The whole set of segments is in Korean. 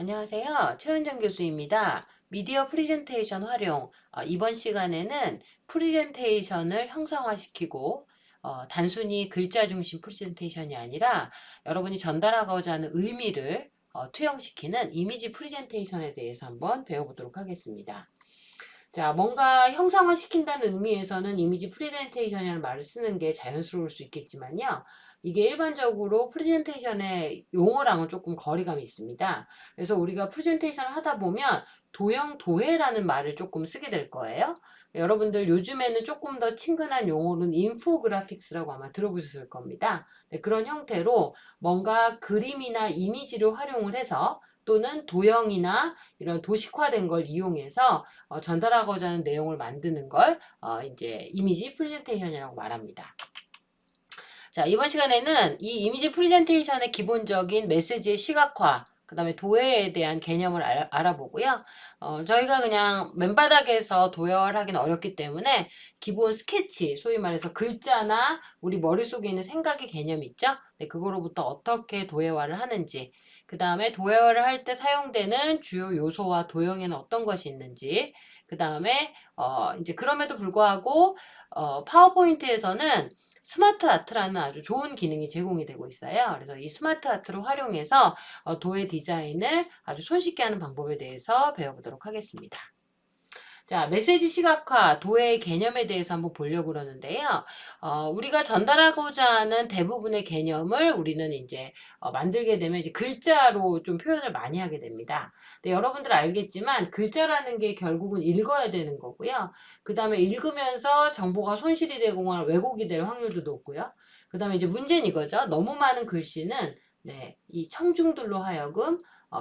안녕하세요. 최은정 교수입니다. 미디어 프리젠테이션 활용. 이번 시간에는 프리젠테이션을 형상화시키고 단순히 글자 중심 프리젠테이션이 아니라 여러분이 전달하고자 하는 의미를 투영시키는 이미지 프리젠테이션에 대해서 한번 배워보도록 하겠습니다. 자, 뭔가 형상화시킨다는 의미에서는 이미지 프레젠테이션이라는 말을 쓰는 게 자연스러울 수 있겠지만요. 이게 일반적으로 프레젠테이션의 용어랑은 조금 거리감이 있습니다. 그래서 우리가 프레젠테이션을 하다 보면 도형, 도해라는 말을 조금 쓰게 될 거예요. 여러분들 요즘에는 조금 더 친근한 용어는 인포그래픽스라고 아마 들어보셨을 겁니다. 네, 그런 형태로 뭔가 그림이나 이미지를 활용을 해서 또는 도형이나 이런 도식화된 걸 이용해서 전달하고자 하는 내용을 만드는 걸 이제 이미지 프레젠테이션이라고 말합니다. 자, 이번 시간에는 이 이미지 프레젠테이션의 기본적인 메시지의 시각화, 그 다음에 도해에 대한 개념을 알아보고요. 저희가 그냥 맨바닥에서 도열하기는 어렵기 때문에 기본 스케치, 소위 말해서 글자나 우리 머릿속에 있는 생각의 개념 있죠? 네, 그거로부터 어떻게 도해화를 하는지, 그 다음에 도해화를 할 때 사용되는 주요 요소와 도형에는 어떤 것이 있는지, 그 다음에 이제 그럼에도 불구하고 파워포인트에서는 스마트 아트라는 아주 좋은 기능이 제공이 되고 있어요. 그래서 이 스마트 아트를 활용해서 도예 디자인을 아주 손쉽게 하는 방법에 대해서 배워보도록 하겠습니다. 자, 메시지 시각화, 도해의 개념에 대해서 한번 보려고 그러는데요. 우리가 전달하고자 하는 대부분의 개념을 우리는 이제 만들게 되면 이제 글자로 좀 표현을 많이 하게 됩니다. 근데 여러분들 알겠지만 글자라는 게 결국은 읽어야 되는 거고요. 그 다음에 읽으면서 정보가 손실이 되거나 왜곡이 될 확률도 높고요. 그 다음에 이제 문제는 이거죠. 너무 많은 글씨는 네, 이 청중들로 하여금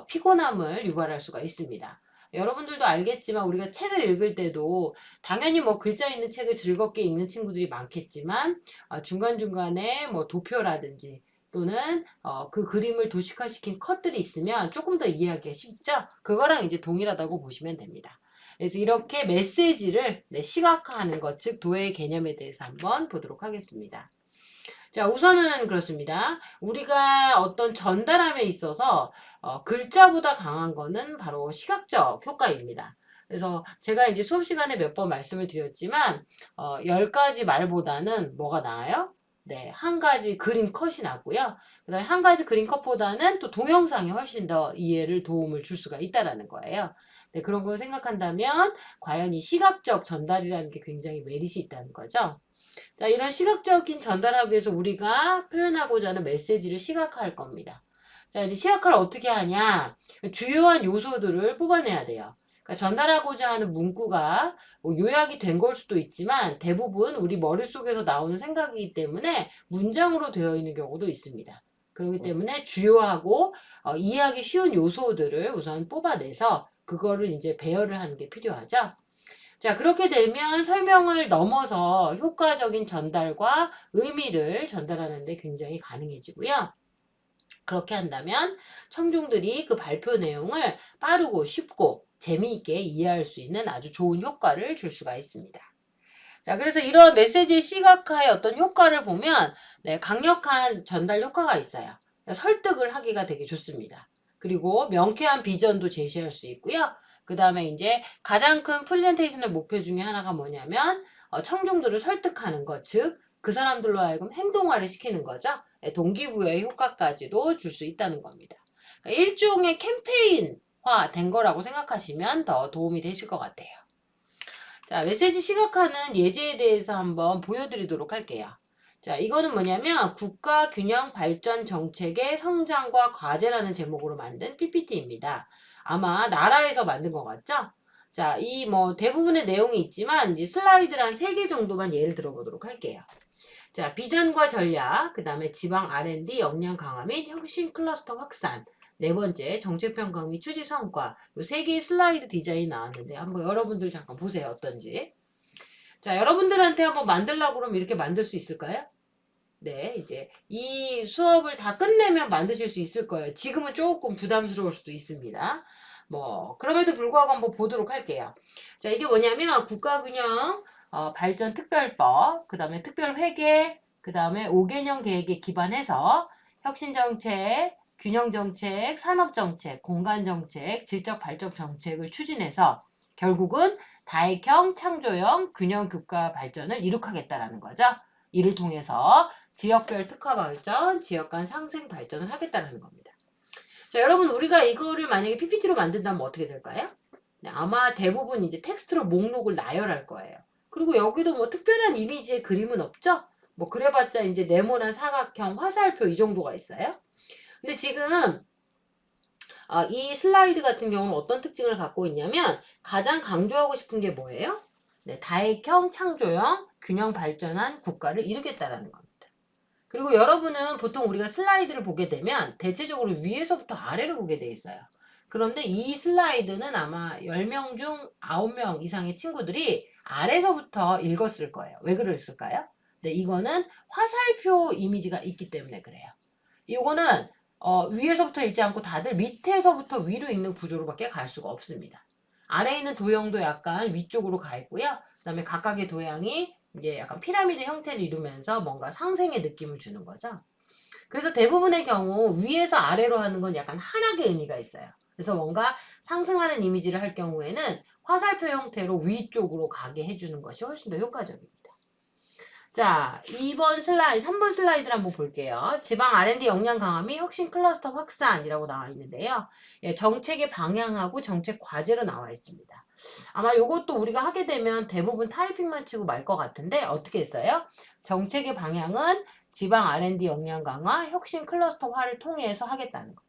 피곤함을 유발할 수가 있습니다. 여러분들도 알겠지만 우리가 책을 읽을 때도 당연히 뭐 글자 있는 책을 즐겁게 읽는 친구들이 많겠지만 중간중간에 뭐 도표라든지 또는 그 그림을 도식화시킨 컷들이 있으면 조금 더 이해하기가 쉽죠? 그거랑 이제 동일하다고 보시면 됩니다. 그래서 이렇게 메시지를 시각화하는 것, 즉 도해의 개념에 대해서 한번 보도록 하겠습니다. 자, 우선은 그렇습니다. 우리가 어떤 전달함에 있어서 글자보다 강한 거는 바로 시각적 효과입니다. 그래서 제가 이제 수업 시간에 몇 번 말씀을 드렸지만 10가지 말보다는 뭐가 나아요? 네, 한 가지 그림 컷이 낫고요. 그 다음에 한 가지 그림 컷보다는 또 동영상이 훨씬 더 이해를 도움을 줄 수가 있다라는 거예요. 네, 그런 걸 생각한다면 과연 이 시각적 전달이라는 게 굉장히 메리트 있다는 거죠. 자, 이런 시각적인 전달하기 위해서 우리가 표현하고자 하는 메시지를 시각화할 겁니다. 자, 이제 시각화를 어떻게 하냐? 주요한 요소들을 뽑아내야 돼요. 그러니까 전달하고자 하는 문구가 뭐 요약이 된 걸 수도 있지만 대부분 우리 머릿속에서 나오는 생각이기 때문에 문장으로 되어 있는 경우도 있습니다. 그렇기 때문에 주요하고 이해하기 쉬운 요소들을 우선 뽑아내서 그거를 이제 배열을 하는 게 필요하죠. 자, 그렇게 되면 설명을 넘어서 효과적인 전달과 의미를 전달하는 데 굉장히 가능해지고요. 그렇게 한다면 청중들이 그 발표 내용을 빠르고 쉽고 재미있게 이해할 수 있는 아주 좋은 효과를 줄 수가 있습니다. 자, 그래서 이런 메시지 시각화의 어떤 효과를 보면 강력한 전달 효과가 있어요. 설득을 하기가 되게 좋습니다. 그리고 명쾌한 비전도 제시할 수 있고요. 그 다음에 이제 가장 큰 프레젠테이션의 목표 중에 하나가 뭐냐면 청중들을 설득하는 것, 즉 그 사람들로 하여금 행동화를 시키는 거죠. 동기부여의 효과까지도 줄 수 있다는 겁니다. 그러니까 일종의 캠페인화 된 거라고 생각하시면 더 도움이 되실 것 같아요. 자, 메시지 시각화는 예제에 대해서 한번 보여드리도록 할게요. 자, 이거는 뭐냐면 국가 균형 발전 정책의 성장과 과제라는 제목으로 만든 PPT입니다. 아마 나라에서 만든 것 같죠? 자, 이 뭐 대부분의 내용이 있지만 이제 슬라이드를 한 3개 정도만 예를 들어보도록 할게요. 자, 비전과 전략, 그 다음에 지방 R&D 역량 강화 및 혁신 클러스터 확산, 네 번째 정책평가 및 추지 성과, 이 3개의 슬라이드 디자인이 나왔는데 한번 여러분들 잠깐 보세요. 어떤지. 자, 여러분들한테 한번 만들라고 그러면 이렇게 만들 수 있을까요? 네, 이제 이 수업을 다 끝내면 만드실 수 있을 거예요. 지금은 조금 부담스러울 수도 있습니다. 뭐 그럼에도 불구하고 한번 보도록 할게요. 자, 이게 뭐냐면 국가균형 발전 특별법, 그 다음에 특별회계, 그 다음에 5개년 계획에 기반해서 혁신정책, 균형정책, 산업정책, 공간정책, 질적발전 정책을 추진해서 결국은 다액형, 창조형, 균형국가 발전을 이룩하겠다라는 거죠. 이를 통해서 지역별 특화 발전, 지역 간 상생 발전을 하겠다는 겁니다. 자, 여러분 우리가 이거를 만약에 PPT로 만든다면 어떻게 될까요? 네, 아마 대부분 이제 텍스트로 목록을 나열할 거예요. 그리고 여기도 뭐 특별한 이미지의 그림은 없죠? 뭐 그래봤자 이제 네모난 사각형, 화살표 이 정도가 있어요. 근데 지금 이 슬라이드 같은 경우는 어떤 특징을 갖고 있냐면 가장 강조하고 싶은 게 뭐예요? 네, 다액형, 창조형, 균형 발전한 국가를 이루겠다라는 겁니다. 그리고 여러분은 보통 우리가 슬라이드를 보게 되면 대체적으로 위에서부터 아래로 보게 돼 있어요. 그런데 이 슬라이드는 아마 10명 중 9명 이상의 친구들이 아래서부터 읽었을 거예요. 왜 그랬을까요? 네, 이거는 화살표 이미지가 있기 때문에 그래요. 이거는 위에서부터 읽지 않고 다들 밑에서부터 위로 읽는 구조로밖에 갈 수가 없습니다. 아래에 있는 도형도 약간 위쪽으로 가 있고요. 그다음에 각각의 도형이 이제 약간 피라미드 형태를 이루면서 뭔가 상생의 느낌을 주는 거죠. 그래서 대부분의 경우 위에서 아래로 하는 건 약간 하락의 의미가 있어요. 그래서 뭔가 상승하는 이미지를 할 경우에는 화살표 형태로 위쪽으로 가게 해주는 것이 훨씬 더 효과적입니다. 자, 2번 슬라이드, 3번 슬라이드를 한번 볼게요. 지방 R&D 역량 강화 및 혁신 클러스터 확산이라고 나와 있는데요. 예, 정책의 방향하고 정책 과제로 나와 있습니다. 아마 이것도 우리가 하게 되면 대부분 타이핑만 치고 말 것 같은데 어떻게 했어요? 정책의 방향은 지방 R&D 역량 강화, 혁신 클러스터화를 통해서 하겠다는 거.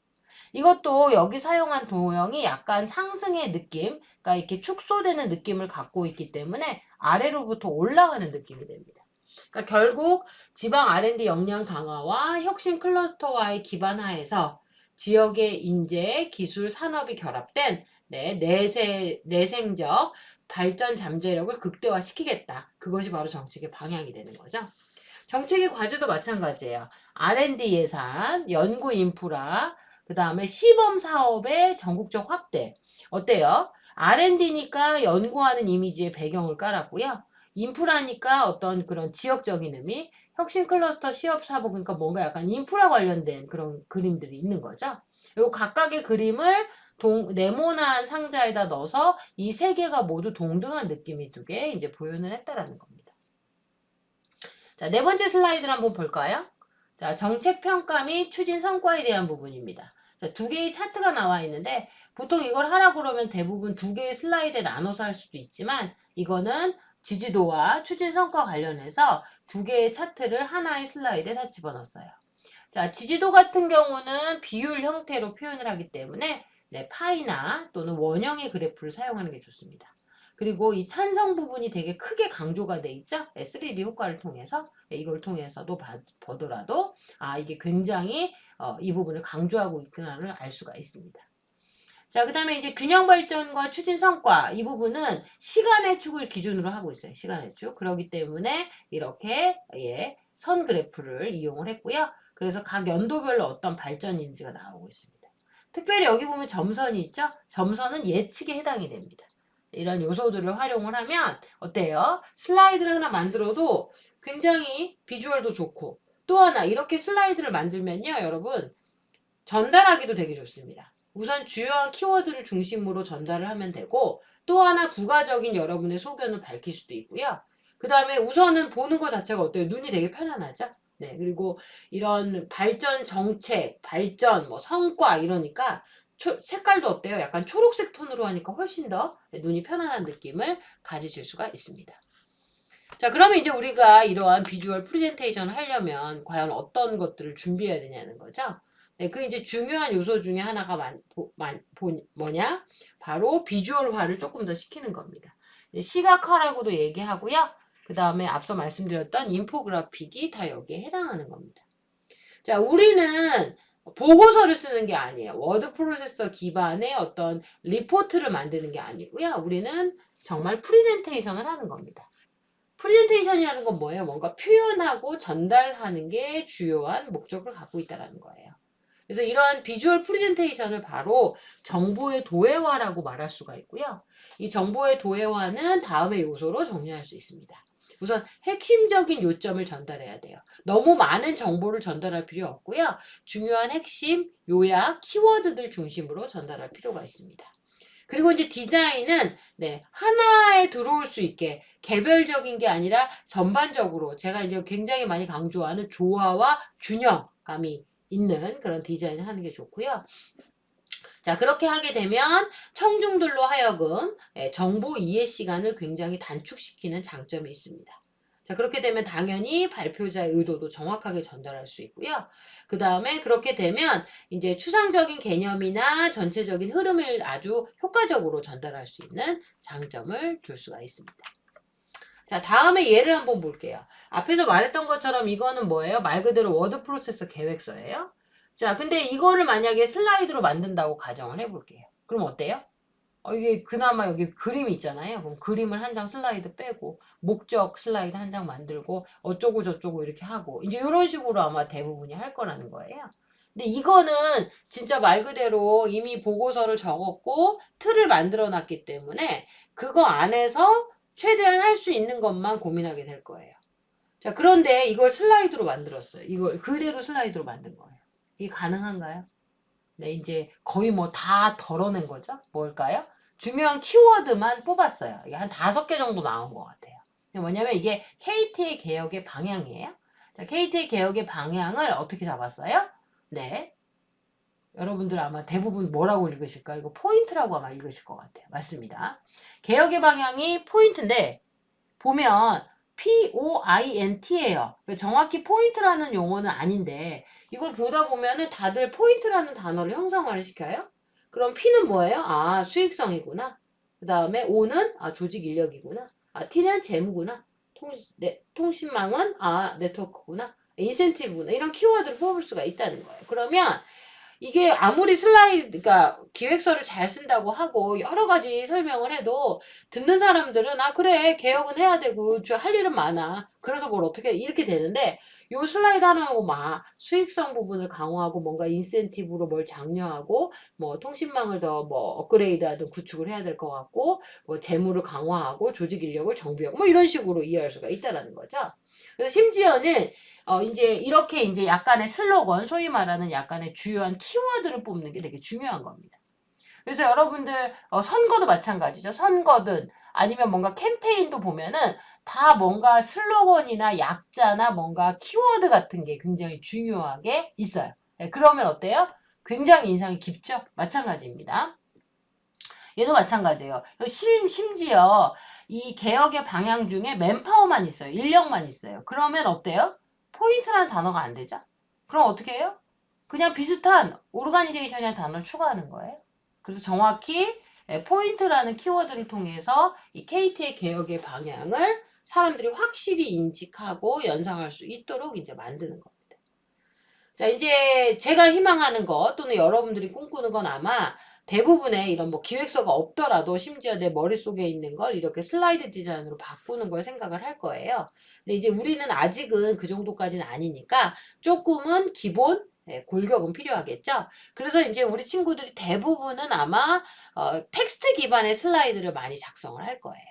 이것도 여기 사용한 도형이 약간 상승의 느낌, 그러니까 이렇게 축소되는 느낌을 갖고 있기 때문에 아래로부터 올라가는 느낌이 됩니다. 그러니까 결국 지방 R&D 역량 강화와 혁신 클러스터와의 기반 하에서 지역의 인재, 기술, 산업이 결합된 내생적 발전 잠재력을 극대화시키겠다. 그것이 바로 정책의 방향이 되는 거죠. 정책의 과제도 마찬가지예요. R&D 예산, 연구 인프라, 그 다음에 시범 사업의 전국적 확대. 어때요? R&D니까 연구하는 이미지의 배경을 깔았고요. 인프라니까 어떤 그런 지역적인 의미, 혁신 클러스터 시업 사복, 그러니까 뭔가 약간 인프라 관련된 그런 그림들이 있는 거죠. 요 각각의 그림을 네모난 상자에다 넣어서 이 세 개가 모두 동등한 느낌이 두게 이제 표현을 했다라는 겁니다. 자, 네 번째 슬라이드를 한번 볼까요? 자, 정책 평가 및 추진 성과에 대한 부분입니다. 자, 두 개의 차트가 나와 있는데 보통 이걸 하라고 그러면 대부분 두 개의 슬라이드에 나눠서 할 수도 있지만 이거는 지지도와 추진 성과 관련해서 두 개의 차트를 하나의 슬라이드에 다 집어넣었어요. 자, 지지도 같은 경우는 비율 형태로 표현을 하기 때문에 파이나 또는 원형의 그래프를 사용하는 게 좋습니다. 그리고 이 찬성 부분이 되게 크게 강조가 돼 있죠? 3D 효과를 통해서 이걸 통해서도 보더라도 이게 굉장히 이 부분을 강조하고 있구나를 알 수가 있습니다. 자, 그 다음에 이제 균형 발전과 추진 성과 이 부분은 시간의 축을 기준으로 하고 있어요. 시간의 축. 그렇기 때문에 이렇게 선 그래프를 이용을 했고요. 그래서 각 연도별로 어떤 발전인지가 나오고 있습니다. 특별히 여기 보면 점선이 있죠? 점선은 예측에 해당이 됩니다. 이런 요소들을 활용을 하면 어때요? 슬라이드를 하나 만들어도 굉장히 비주얼도 좋고 또 하나 이렇게 슬라이드를 만들면요 여러분 전달하기도 되게 좋습니다. 우선 주요한 키워드를 중심으로 전달을 하면 되고 또 하나 부가적인 여러분의 소견을 밝힐 수도 있고요. 그 다음에 우선은 보는 것 자체가 어때요? 눈이 되게 편안하죠? 네, 그리고 이런 발전 정책, 발전, 뭐 성과 이러니까 색깔도 어때요? 약간 초록색 톤으로 하니까 훨씬 더 눈이 편안한 느낌을 가지실 수가 있습니다. 자, 그러면 이제 우리가 이러한 비주얼 프레젠테이션을 하려면 과연 어떤 것들을 준비해야 되냐는 거죠. 네, 그 이제 중요한 요소 중에 하나가 뭐냐? 바로 비주얼화를 조금 더 시키는 겁니다. 시각화라고도 얘기하고요. 그 다음에 앞서 말씀드렸던 인포그래픽이 다 여기에 해당하는 겁니다. 자, 우리는 보고서를 쓰는 게 아니에요. 워드 프로세서 기반의 어떤 리포트를 만드는 게 아니고요. 우리는 정말 프레젠테이션을 하는 겁니다. 프레젠테이션이라는 건 뭐예요? 뭔가 표현하고 전달하는 게 주요한 목적을 갖고 있다는 거예요. 그래서 이러한 비주얼 프레젠테이션을 바로 정보의 도해화라고 말할 수가 있고요. 이 정보의 도해화는 다음의 요소로 정리할 수 있습니다. 우선 핵심적인 요점을 전달해야 돼요. 너무 많은 정보를 전달할 필요 없고요. 중요한 핵심, 요약, 키워드들 중심으로 전달할 필요가 있습니다. 그리고 이제 디자인은 하나에 들어올 수 있게 개별적인 게 아니라 전반적으로 제가 이제 굉장히 많이 강조하는 조화와 균형감이 있는 그런 디자인을 하는 게 좋고요. 자, 그렇게 하게 되면 청중들로 하여금 정보 이해 시간을 굉장히 단축시키는 장점이 있습니다. 자, 그렇게 되면 당연히 발표자의 의도도 정확하게 전달할 수 있고요. 그 다음에 그렇게 되면 이제 추상적인 개념이나 전체적인 흐름을 아주 효과적으로 전달할 수 있는 장점을 줄 수가 있습니다. 자, 다음에 예를 한번 볼게요. 앞에서 말했던 것처럼 이거는 뭐예요? 말 그대로 워드 프로세서 계획서예요. 자, 근데 이거를 만약에 슬라이드로 만든다고 가정을 해볼게요. 그럼 어때요? 이게 그나마 여기 그림이 있잖아요. 그럼 그림을 한 장 슬라이드 빼고 목적 슬라이드 한 장 만들고 어쩌고 저쩌고 이렇게 하고 이제 이런 식으로 아마 대부분이 할 거라는 거예요. 근데 이거는 진짜 말 그대로 이미 보고서를 적었고 틀을 만들어 놨기 때문에 그거 안에서 최대한 할 수 있는 것만 고민하게 될 거예요. 자, 그런데 이걸 슬라이드로 만들었어요. 이걸 그대로 슬라이드로 만든 거예요. 이게 가능한가요? 네, 이제 거의 뭐 다 덜어낸 거죠. 뭘까요? 중요한 키워드만 뽑았어요. 이게 한 5개 정도 나온 것 같아요. 뭐냐면 이게 KT의 개혁의 방향이에요. 자, KT의 개혁의 방향을 어떻게 잡았어요? 네. 여러분들 아마 대부분 뭐라고 읽으실까? 이거 포인트라고 아마 읽으실 것 같아요. 맞습니다. 개혁의 방향이 포인트인데 보면 POINT예요. 정확히 포인트라는 용어는 아닌데 이걸 보다 보면은 다들 포인트라는 단어를 형상화를 시켜요. 그럼 P는 뭐예요? 아, 수익성이구나. 그 다음에 O는 조직 인력이구나. T는 재무구나. 통신망은 네트워크구나. 인센티브구나. 이런 키워드를 뽑을 수가 있다는 거예요. 그러면 이게 아무리 그러니까 기획서를 잘 쓴다고 하고 여러 가지 설명을 해도 듣는 사람들은 그래 개혁은 해야 되고 할 일은 많아 그래서 뭘 어떻게 이렇게 되는데 요 슬라이드 하나 보고 수익성 부분을 강화하고 뭔가 인센티브로 뭘 장려하고 뭐 통신망을 더 뭐 업그레이드하든 구축을 해야 될 것 같고 뭐 재무를 강화하고 조직 인력을 정비하고 뭐 이런 식으로 이해할 수가 있다라는 거죠. 그래서 심지어는 이제 이렇게 이제 약간의 슬로건, 소위 말하는 약간의 주요한 키워드를 뽑는 게 되게 중요한 겁니다. 그래서 여러분들 선거도 마찬가지죠. 선거든 아니면 뭔가 캠페인도 보면은 다 뭔가 슬로건이나 약자나 뭔가 키워드 같은 게 굉장히 중요하게 있어요. 네, 그러면 어때요? 굉장히 인상이 깊죠? 마찬가지입니다. 얘도 마찬가지예요. 심지어 이 개혁의 방향 중에 맨파워만 있어요. 인력만 있어요. 그러면 어때요? 포인트라는 단어가 안 되죠? 그럼 어떻게 해요? 그냥 비슷한 오르가니제이션이라는 단어를 추가하는 거예요. 그래서 정확히 포인트라는 키워드를 통해서 이 KT의 개혁의 방향을 사람들이 확실히 인식하고 연상할 수 있도록 이제 만드는 겁니다. 자, 이제 제가 희망하는 것 또는 여러분들이 꿈꾸는 건 아마 대부분의 이런 뭐 기획서가 없더라도 심지어 내 머릿속에 있는 걸 이렇게 슬라이드 디자인으로 바꾸는 걸 생각을 할 거예요. 근데 이제 우리는 아직은 그 정도까지는 아니니까 조금은 기본 골격은 필요하겠죠. 그래서 이제 우리 친구들이 대부분은 아마 텍스트 기반의 슬라이드를 많이 작성을 할 거예요.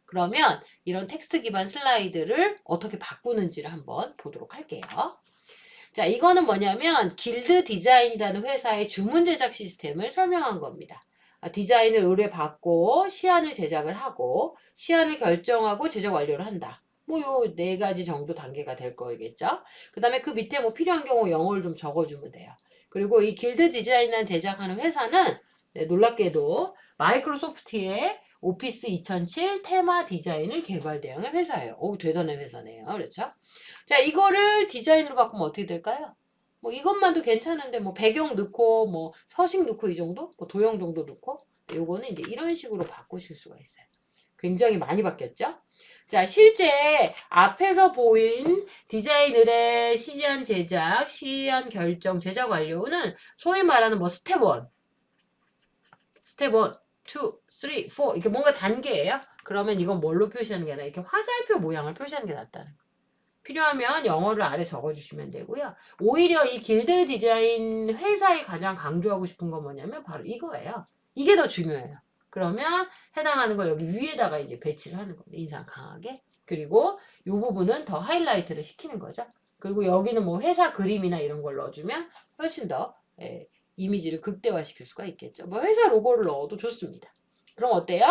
그러면 이런 텍스트 기반 슬라이드를 어떻게 바꾸는지를 한번 보도록 할게요. 자, 이거는 뭐냐면 길드 디자인이라는 회사의 주문 제작 시스템을 설명한 겁니다. 디자인을 의뢰받고 시안을 제작을 하고 시안을 결정하고 제작 완료를 한다. 뭐 요 4가지 정도 단계가 될 거겠죠. 그 다음에 그 밑에 뭐 필요한 경우 영어를 좀 적어주면 돼요. 그리고 이 길드 디자인을 제작하는 회사는 놀랍게도 마이크로소프트의 오피스 2007 테마 디자인을 개발 대행한 회사예요. 오, 대단한 회사네요. 그렇죠? 자, 이거를 디자인으로 바꾸면 어떻게 될까요? 뭐 이것만도 괜찮은데 뭐 배경 넣고 뭐 서식 넣고 이 정도? 뭐 도형 정도 넣고 요거는 이제 이런 식으로 바꾸실 수가 있어요. 굉장히 많이 바뀌었죠? 자, 실제 앞에서 보인 디자인 의뢰, 시안 제작, 시안 결정, 제작 완료는 소위 말하는 뭐 스텝 1, 스텝 1, 2, 3, 4 이렇게 뭔가 단계예요. 그러면 이건 뭘로 표시하는 게 아니라 이렇게 화살표 모양을 표시하는 게 낫다는 거예요. 필요하면 영어를 아래 적어주시면 되고요. 오히려 이 길드 디자인 회사에 가장 강조하고 싶은 건 뭐냐면 바로 이거예요. 이게 더 중요해요. 그러면 해당하는 걸 여기 위에다가 이제 배치를 하는 겁니다. 인상 강하게. 그리고 이 부분은 더 하이라이트를 시키는 거죠. 그리고 여기는 뭐 회사 그림이나 이런 걸 넣어주면 훨씬 더 이미지를 극대화시킬 수가 있겠죠. 뭐 회사 로고를 넣어도 좋습니다. 그럼 어때요?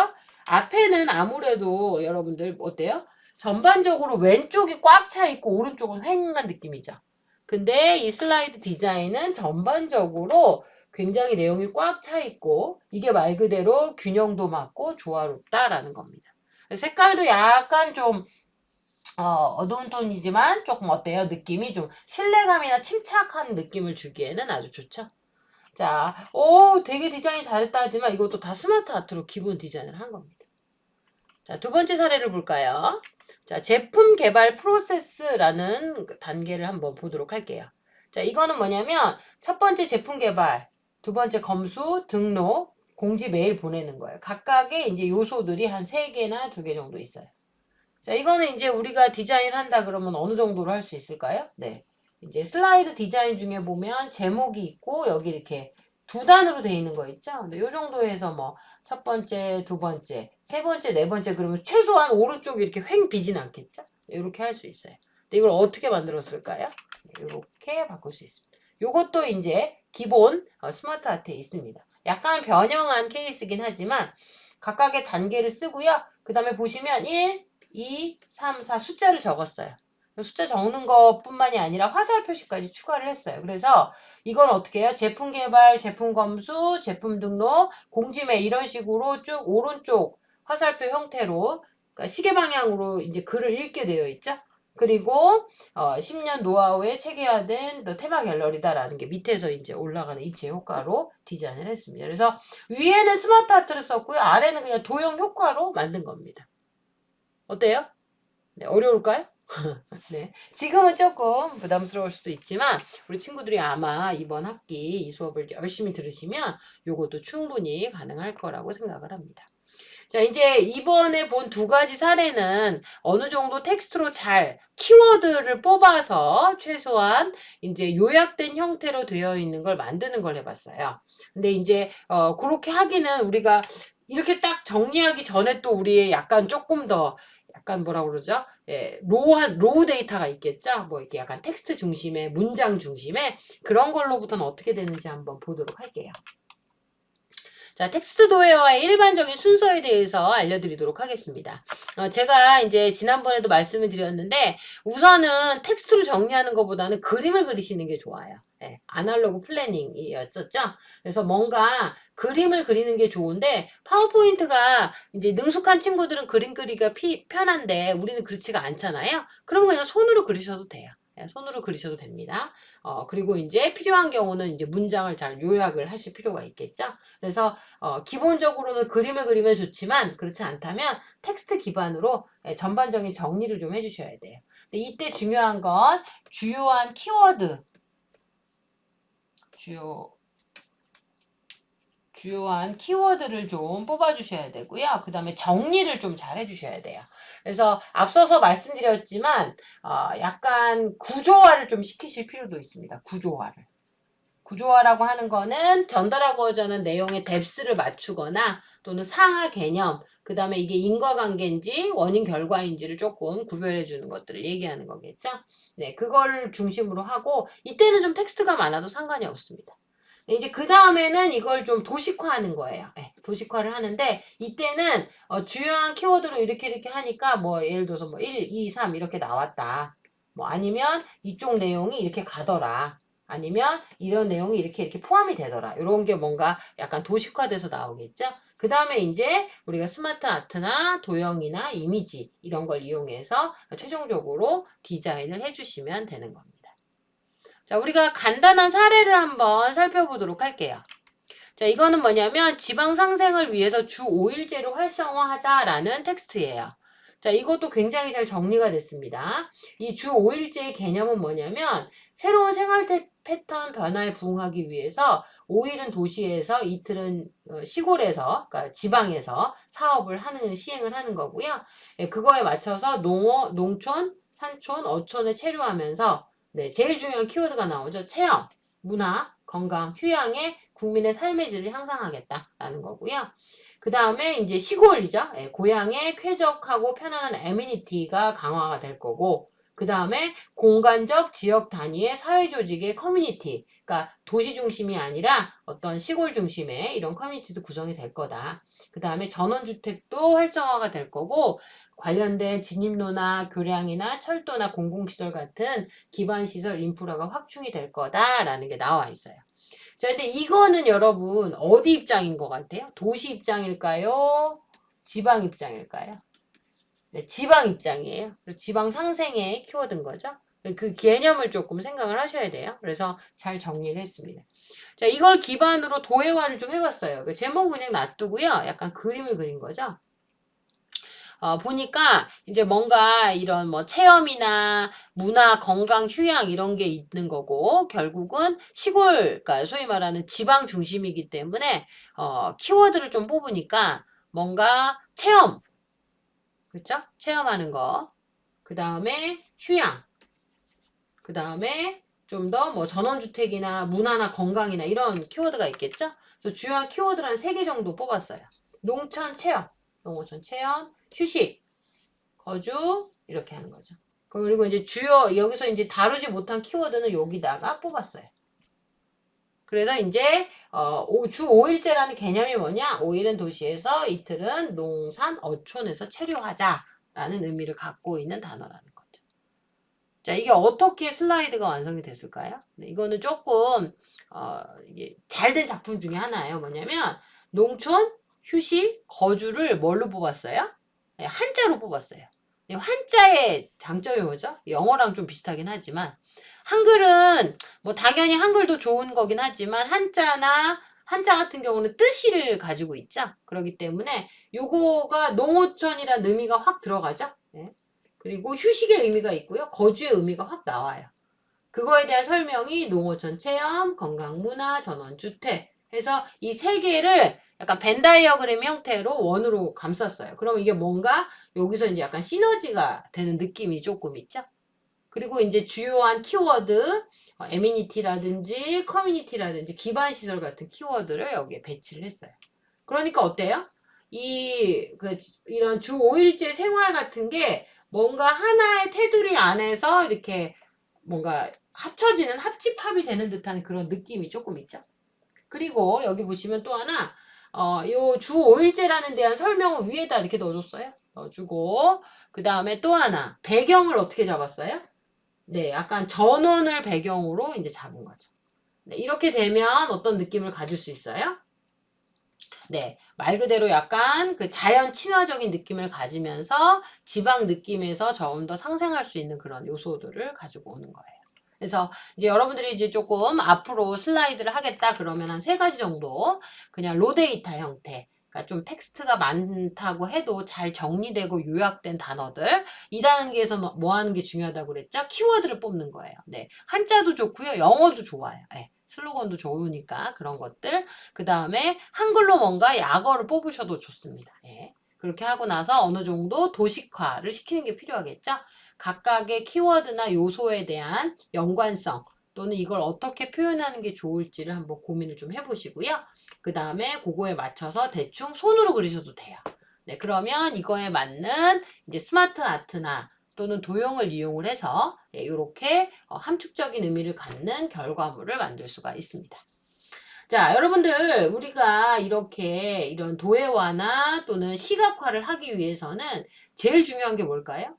앞에는 아무래도 여러분들 어때요? 전반적으로 왼쪽이 꽉 차 있고 오른쪽은 휑한 느낌이죠. 근데 이 슬라이드 디자인은 전반적으로 굉장히 내용이 꽉 차 있고 이게 말 그대로 균형도 맞고 조화롭다라는 겁니다. 색깔도 약간 좀 어두운 톤이지만 조금 어때요? 느낌이 좀 신뢰감이나 침착한 느낌을 주기에는 아주 좋죠. 자, 되게 디자인이 다 됐다 하지만 이것도 다 스마트 아트로 기본 디자인을 한 겁니다. 자, 두 번째 사례를 볼까요? 자, 제품 개발 프로세스라는 단계를 한번 보도록 할게요. 자, 이거는 뭐냐면 첫 번째 제품 개발, 두 번째 검수, 등록, 공지 메일 보내는 거예요. 각각의 이제 요소들이 한 3개나 2개 정도 있어요. 자, 이거는 이제 우리가 디자인을 한다 그러면 어느 정도로 할 수 있을까요? 네. 이제 슬라이드 디자인 중에 보면 제목이 있고 여기 이렇게 2단으로 돼 있는 거 있죠? 근데 요 정도 해서 뭐 첫 번째, 두 번째, 세 번째, 네 번째 그러면 최소한 오른쪽이 이렇게 횡 비진 않겠죠? 이렇게 할 수 있어요. 근데 이걸 어떻게 만들었을까요? 이렇게 바꿀 수 있습니다. 요것도 이제 기본 스마트 아트에 있습니다. 약간 변형한 케이스긴 하지만 각각의 단계를 쓰고요. 그 다음에 보시면 1, 2, 3, 4 숫자를 적었어요. 숫자 적는 것뿐만이 아니라 화살 표시까지 추가를 했어요. 그래서 이건 어떻게 해요? 제품 개발, 제품 검수, 제품 등록, 공지매 이런 식으로 쭉 오른쪽 화살표 형태로 그러니까 시계 방향으로 이제 글을 읽게 되어 있죠. 그리고 10년 노하우에 체계화된 테마 갤러리다라는 게 밑에서 이제 올라가는 입체 효과로 디자인을 했습니다. 그래서 위에는 스마트 아트를 썼고요. 아래는 그냥 도형 효과로 만든 겁니다. 어때요? 네, 어려울까요? 네. 지금은 조금 부담스러울 수도 있지만 우리 친구들이 아마 이번 학기 이 수업을 열심히 들으시면 요것도 충분히 가능할 거라고 생각을 합니다. 자, 이제 이번에 본 2가지 사례는 어느 정도 텍스트로 잘 키워드를 뽑아서 최소한 이제 요약된 형태로 되어 있는 걸 만드는 걸 해봤어요. 근데 이제 그렇게 하기는 우리가 이렇게 딱 정리하기 전에 또 우리의 약간 조금 더 약간 뭐라 그러죠? 예, 로우 데이터가 있겠죠? 뭐 이렇게 약간 텍스트 중심의 문장 중심의 그런 걸로부터는 어떻게 되는지 한번 보도록 할게요. 자, 텍스트 도어웨어의 일반적인 순서에 대해서 알려드리도록 하겠습니다. 제가 이제 지난번에도 말씀을 드렸는데 우선은 텍스트로 정리하는 것보다는 그림을 그리시는 게 좋아요. 네, 아날로그 플래닝이었었죠. 그래서 뭔가 그림을 그리는 게 좋은데 파워포인트가 이제 능숙한 친구들은 그림 그리기가 편한데 우리는 그렇지가 않잖아요. 그럼 그냥 손으로 그리셔도 돼요. 네, 손으로 그리셔도 됩니다. 그리고 이제 필요한 경우는 이제 문장을 잘 요약을 하실 필요가 있겠죠. 그래서 기본적으로는 그림을 그리면 좋지만 그렇지 않다면 텍스트 기반으로 전반적인 정리를 좀 해주셔야 돼요. 근데 이때 중요한 건 주요한 키워드, 주요한 키워드를 좀 뽑아주셔야 되고요. 그 다음에 정리를 좀 잘 해주셔야 돼요. 그래서 앞서서 말씀드렸지만 약간 구조화를 좀 시키실 필요도 있습니다. 구조화를. 구조화라고 하는 거는 전달하고자 하는 내용의 뎁스를 맞추거나 또는 상하 개념, 그 다음에 이게 인과관계인지 원인 결과인지를 조금 구별해 주는 것들을 얘기하는 거겠죠. 네, 그걸 중심으로 하고 이때는 좀 텍스트가 많아도 상관이 없습니다. 이제 그 다음에는 이걸 좀 도식화하는 거예요. 네, 도식화를 하는데 이때는 주요한 키워드로 이렇게 하니까 뭐 예를 들어서 뭐 1, 2, 3 이렇게 나왔다. 뭐 아니면 이쪽 내용이 이렇게 가더라. 아니면 이런 내용이 이렇게 포함이 되더라. 이런 게 뭔가 약간 도식화돼서 나오겠죠. 그 다음에 이제 우리가 스마트 아트나 도형이나 이미지 이런 걸 이용해서 최종적으로 디자인을 해주시면 되는 겁니다. 자, 우리가 간단한 사례를 한번 살펴보도록 할게요. 자, 이거는 뭐냐면 지방 상생을 위해서 주 5일제로 활성화하자라는 텍스트예요. 자, 이것도 굉장히 잘 정리가 됐습니다. 이 주 5일제의 개념은 뭐냐면 새로운 생활 패턴 변화에 부응하기 위해서 5일은 도시에서 이틀은 시골에서 그러니까 지방에서 사업을 시행을 하는 거고요. 예, 그거에 맞춰서 농촌, 산촌, 어촌에 체류하면서 네, 제일 중요한 키워드가 나오죠. 체험, 문화, 건강, 휴양에 국민의 삶의 질을 향상하겠다라는 거고요. 그 다음에 이제 시골이죠. 예, 고향에 쾌적하고 편안한 애미니티가 강화가 될 거고, 그 다음에 공간적 지역 단위의 사회 조직의 커뮤니티, 그러니까 도시 중심이 아니라 어떤 시골 중심의 이런 커뮤니티도 구성이 될 거다. 그 다음에 전원주택도 활성화가 될 거고, 관련된 진입로나 교량이나 철도나 공공시설 같은 기반시설 인프라가 확충이 될 거다라는 게 나와 있어요. 자, 근데 이거는 여러분 어디 입장인 것 같아요? 도시 입장일까요? 지방 입장일까요? 네, 지방 입장이에요. 그래서 지방 상생의 키워드인 거죠. 그 개념을 조금 생각을 하셔야 돼요. 그래서 잘 정리를 했습니다. 자, 이걸 기반으로 도해화를 좀 해봤어요. 그 제목은 그냥 놔두고요. 약간 그림을 그린 거죠. 보니까 이제 뭔가 이런 뭐 체험이나 문화, 건강, 휴양 이런 게 있는 거고 결국은 시골, 그러니까 소위 말하는 지방 중심이기 때문에 키워드를 좀 뽑으니까 뭔가 체험, 그쵸? 체험하는 거. 그 다음에 휴양. 그 다음에 좀 더 뭐 전원주택이나 문화나 건강이나 이런 키워드가 있겠죠? 그래서 주요한 키워드를 한 3개 정도 뽑았어요. 농촌 체험, 농어촌 체험, 휴식, 거주 이렇게 하는 거죠. 그리고 이제 주요 여기서 이제 다루지 못한 키워드는 여기다가 뽑았어요. 그래서 이제 주 5일제라는 개념이 뭐냐? 5일은 도시에서 이틀은 농산 어촌에서 체류하자라는 의미를 갖고 있는 단어라는 거죠. 자, 이게 어떻게 슬라이드가 완성이 됐을까요? 네, 이거는 조금 이게 잘된 작품 중에 하나예요. 뭐냐면 농촌, 휴식, 거주를 뭘로 뽑았어요? 네, 한자로 뽑았어요. 한자의 장점이 뭐죠? 영어랑 좀 비슷하긴 하지만 한글은 뭐 당연히 한글도 좋은 거긴 하지만 한자 같은 경우는 뜻을 가지고 있죠. 그렇기 때문에 요거가 농어촌이라는 의미가 확 들어가죠. 네. 그리고 휴식의 의미가 있고요. 거주의 의미가 확 나와요. 그거에 대한 설명이 농어촌 체험, 건강문화, 전원주택 해서 이 3개를 약간 벤 다이어그램 형태로 원으로 감쌌어요. 그러면 이게 뭔가 여기서 이제 약간 시너지가 되는 느낌이 조금 있죠. 그리고 이제 주요한 키워드, 애미니티라든지 커뮤니티라든지 기반시설 같은 키워드를 여기에 배치를 했어요. 그러니까 어때요? 이런 주 5일제 생활 같은 게 뭔가 하나의 테두리 안에서 이렇게 뭔가 합쳐지는 합집합이 되는 듯한 그런 느낌이 조금 있죠. 그리고 여기 보시면 또 하나, 요 주 5일제라는 대한 설명을 위에다 이렇게 넣어줬어요. 넣어주고, 그 다음에 또 하나, 배경을 어떻게 잡았어요? 네, 약간 전원을 배경으로 이제 잡은 거죠. 네, 이렇게 되면 어떤 느낌을 가질 수 있어요? 네, 말 그대로 약간 그 자연 친화적인 느낌을 가지면서 지방 느낌에서 좀 더 상생할 수 있는 그런 요소들을 가지고 오는 거예요. 그래서 이제 여러분들이 이제 조금 앞으로 슬라이드를 하겠다 그러면 한 3가지 정도 그냥 로데이터 형태, 그러니까 좀 텍스트가 많다고 해도 잘 정리되고 요약된 단어들, 이 단계에서 뭐 하는 게 중요하다고 그랬죠? 키워드를 뽑는 거예요. 네, 한자도 좋고요, 영어도 좋아요. 네, 슬로건도 좋으니까 그런 것들. 그 다음에 한글로 뭔가 약어를 뽑으셔도 좋습니다. 예. 그렇게 하고 나서 어느 정도 도식화를 시키는 게 필요하겠죠? 각각의 키워드나 요소에 대한 연관성 또는 이걸 어떻게 표현하는 게 좋을지를 한번 고민을 좀 해보시고요. 그 다음에 그거에 맞춰서 대충 손으로 그리셔도 돼요. 네, 그러면 이거에 맞는 이제 스마트 아트나 또는 도형을 이용을 해서 이렇게 함축적인 의미를 갖는 결과물을 만들 수가 있습니다. 자, 여러분들, 우리가 이렇게 이런 도해화나 또는 시각화를 하기 위해서는 제일 중요한 게 뭘까요?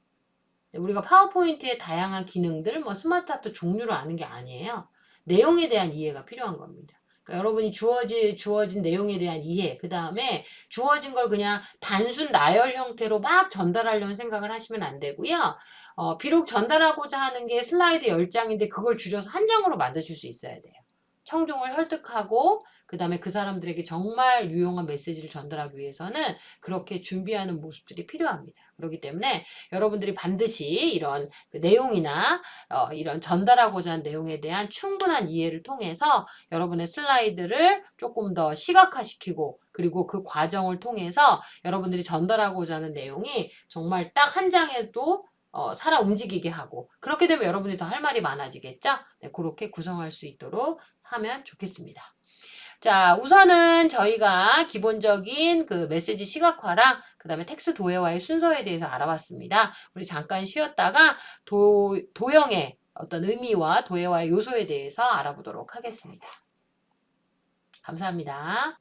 우리가 파워포인트의 다양한 기능들, 뭐 스마트 아트 종류를 아는 게 아니에요. 내용에 대한 이해가 필요한 겁니다. 그러니까 여러분이 주어진 내용에 대한 이해, 그 다음에 주어진 걸 그냥 단순 나열 형태로 막 전달하려는 생각을 하시면 안 되고요. 비록 전달하고자 하는 게 슬라이드 10장인데 그걸 줄여서 한 장으로 만드실 수 있어야 돼요. 청중을 설득하고 그 다음에 그 사람들에게 정말 유용한 메시지를 전달하기 위해서는 그렇게 준비하는 모습들이 필요합니다. 그렇기 때문에 여러분들이 반드시 이런 그 내용이나 이런 전달하고자 하는 내용에 대한 충분한 이해를 통해서 여러분의 슬라이드를 조금 더 시각화시키고 그리고 그 과정을 통해서 여러분들이 전달하고자 하는 내용이 정말 딱 한 장에도 살아 움직이게 하고 그렇게 되면 여러분이 더 할 말이 많아지겠죠? 네, 그렇게 구성할 수 있도록 하면 좋겠습니다. 자, 우선은 저희가 기본적인 그 메시지 시각화랑 그 다음에 텍스트 도형화의 순서에 대해서 알아봤습니다. 우리 잠깐 쉬었다가 도형의 어떤 의미와 도형화의 요소에 대해서 알아보도록 하겠습니다. 감사합니다.